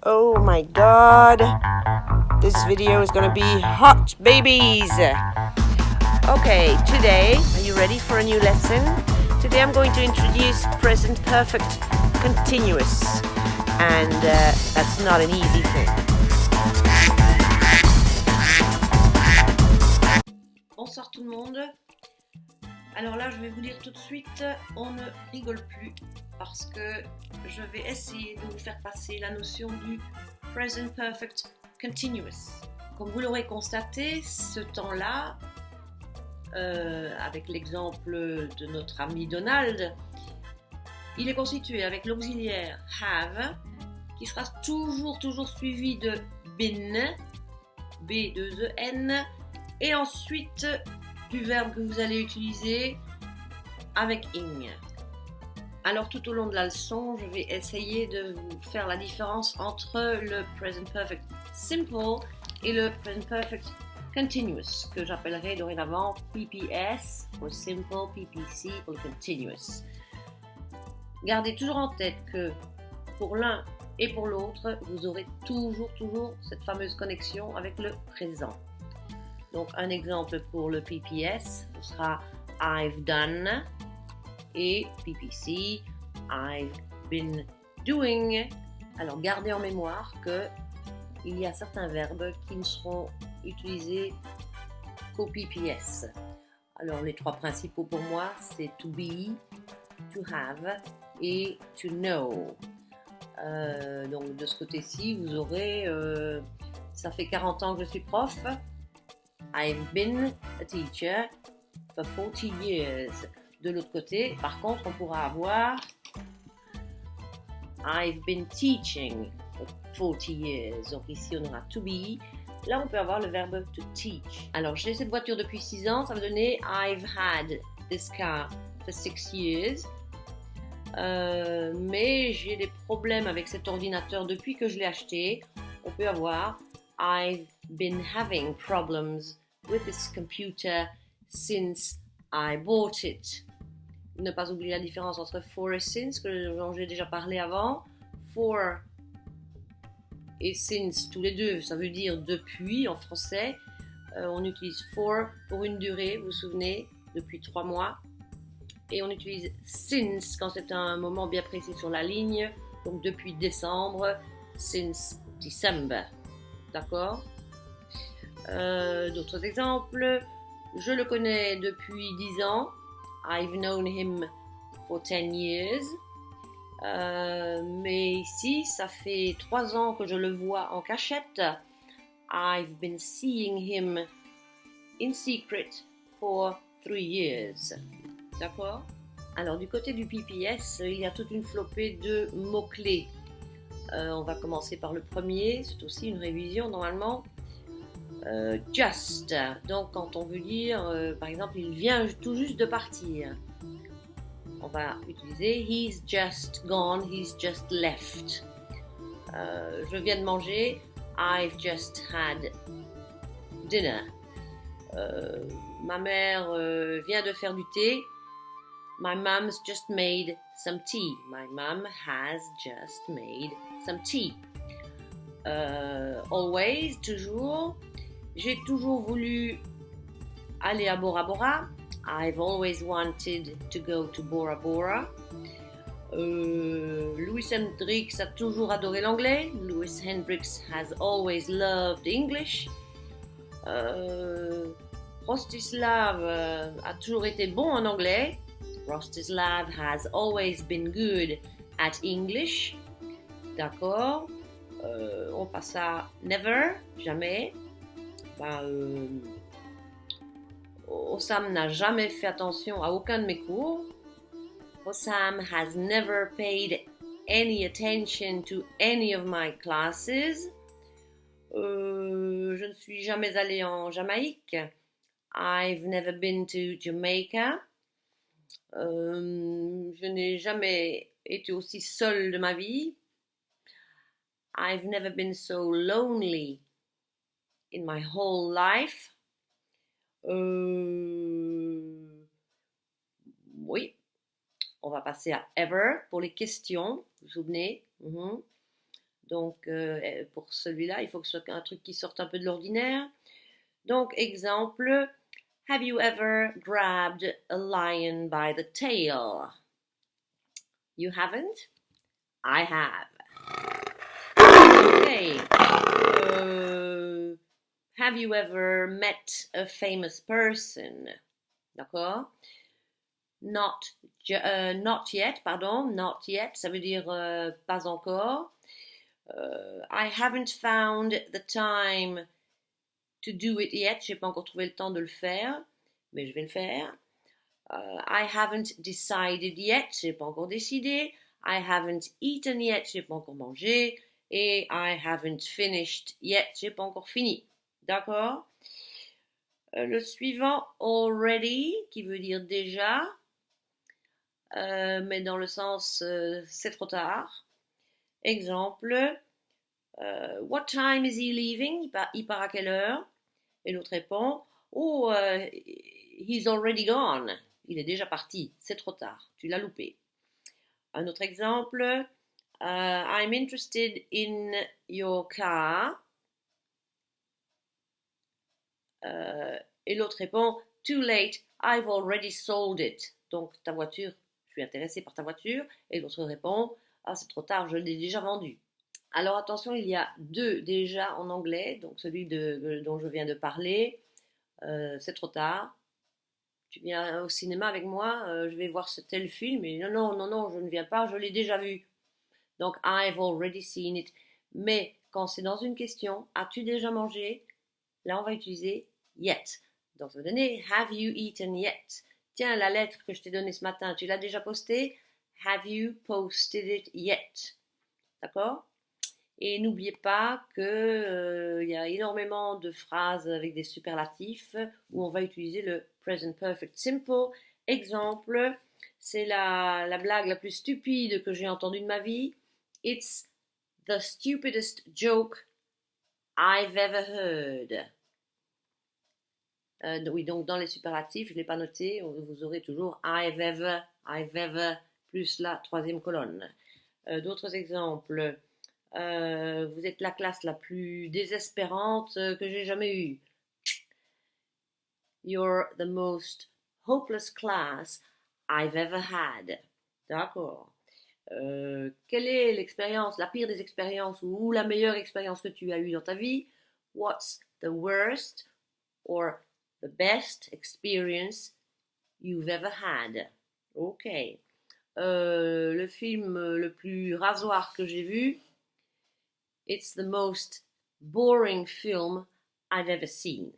Oh my god, this video is gonna be hot, babies! Okay, today, are you ready for a new lesson? Today I'm going to introduce present perfect continuous, and that's not an easy thing. Bonsoir tout le monde. Alors là, je vais vous dire tout de suite, on ne rigole plus parce que je vais essayer de vous faire passer la notion du Present Perfect Continuous. Comme vous l'aurez constaté, ce temps-là, avec l'exemple de notre ami Donald, il est constitué avec l'auxiliaire have, qui sera toujours suivi de been, B2EN, et ensuite du verbe que vous allez utiliser avec ing. Alors tout au long de la leçon, je vais essayer de vous faire la différence entre le Present Perfect Simple et le Present Perfect Continuous, que j'appellerai dorénavant PPS pour Simple, PPC pour Continuous. Gardez toujours en tête que pour l'un et pour l'autre, vous aurez toujours cette fameuse connexion avec le présent. Donc un exemple pour le PPS, ce sera I've done, et PPC, I've been doing. Alors gardez en mémoire qu'il y a certains verbes qui ne seront utilisés qu'au PPS. Alors les trois principaux pour moi, c'est to be, to have et to know. Donc de ce côté-ci, vous aurez, ça fait 40 ans que je suis prof. I've been a teacher for 40 years. De l'autre côté, par contre, on pourra avoir I've been teaching for 40 years. Donc ici, on aura to be. Là, on peut avoir le verbe to teach. Alors, j'ai cette voiture depuis 6 ans. Ça va donner I've had this car for 6 years. Mais j'ai des problèmes avec cet ordinateur depuis que je l'ai acheté. On peut avoir I've been having problems with this computer since I bought it. Ne pas oublier la différence entre for et since, dont j'ai déjà parlé avant. For et since, tous les deux, ça veut dire depuis en français. On utilise for pour une durée, vous vous souvenez, depuis 3 mois. Et on utilise since quand c'est un moment bien précis sur la ligne, donc depuis décembre, since December. D'accord ? D'autres exemples, je le connais depuis 10 ans. I've known him for 10 years. Mais ici, ça fait 3 ans que je le vois en cachette. I've been seeing him in secret for 3 years. D'accord ? Alors, du côté du PPS, il y a toute une flopée de mots-clés. On va commencer par le premier. C'est aussi une révision normalement. Just. Donc, quand on veut dire, par exemple, il vient tout juste de partir, on va utiliser he's just gone, he's just left. Je viens de manger, I've just had dinner. Ma mère vient de faire du thé, my mom's just made some tea. My mom has just made some tea. Always, toujours. J'ai toujours voulu aller à Bora Bora. I've always wanted to go to Bora Bora. Louis Hendrix a toujours adoré l'anglais. Louis Hendrix has always loved English. Rostislav a toujours été bon en anglais. Rostislav has always been good at English. D'accord. On passe à never, jamais. Osam n'a jamais fait attention à aucun de mes cours. Osam has never paid any attention to any of my classes. Je ne suis jamais allée en Jamaïque. I've never been to Jamaica. Je n'ai jamais été aussi seule de ma vie. I've never been so lonely in my whole life. Oui, on va passer à ever pour les questions, vous vous souvenez. Donc, pour celui-là, il faut que ce soit un truc qui sorte un peu de l'ordinaire. Donc, exemple, have you ever grabbed a lion by the tail? You haven't? I have. Okay. Have you ever met a famous person? D'accord? Not yet, pardon, not yet, ça veut dire pas encore. I haven't found the time to do it yet, j'ai pas encore trouvé le temps de le faire, mais je vais le faire. I haven't decided yet, j'ai pas encore décidé. I haven't eaten yet, j'ai pas encore mangé. Et I haven't finished yet, j'ai pas encore fini. D'accord? Le suivant, already, qui veut dire déjà, mais dans le sens c'est trop tard. Exemple, what time is he leaving? Il part à quelle heure? Et l'autre répond, oh, he's already gone. Il est déjà parti, c'est trop tard, tu l'as loupé. Un autre exemple, I'm interested in your car. Et l'autre répond, too late, I've already sold it. Donc ta voiture, je suis intéressé par ta voiture. Et l'autre répond, ah c'est trop tard, je l'ai déjà vendue. Alors attention, il y a deux déjà en anglais, donc celui dont je viens de parler, c'est trop tard. Tu viens au cinéma avec moi, je vais voir ce tel film, et non, je ne viens pas, je l'ai déjà vu. Donc, I've already seen it. Mais quand c'est dans une question, as-tu déjà mangé? Là, on va utiliser yet. Donc, ça va donner have you eaten yet? Tiens, la lettre que je t'ai donnée ce matin, tu l'as déjà postée? Have you posted it yet? D'accord? Et n'oubliez pas que y a énormément de phrases avec des superlatifs où on va utiliser le present perfect simple. Exemple, c'est la blague la plus stupide que j'ai entendue de ma vie. It's the stupidest joke I've ever heard. Oui, donc dans les superlatifs, je ne l'ai pas noté, vous aurez toujours I've ever, plus la troisième colonne. D'autres exemples. Vous êtes la classe la plus désespérante que j'ai jamais eue. You're the most hopeless class I've ever had. D'accord. Quelle est l'expérience, la pire des expériences ou la meilleure expérience que tu as eue dans ta vie? What's the worst or the best experience you've ever had? Ok. Le film le plus rasoir que j'ai vu. It's the most boring film I've ever seen.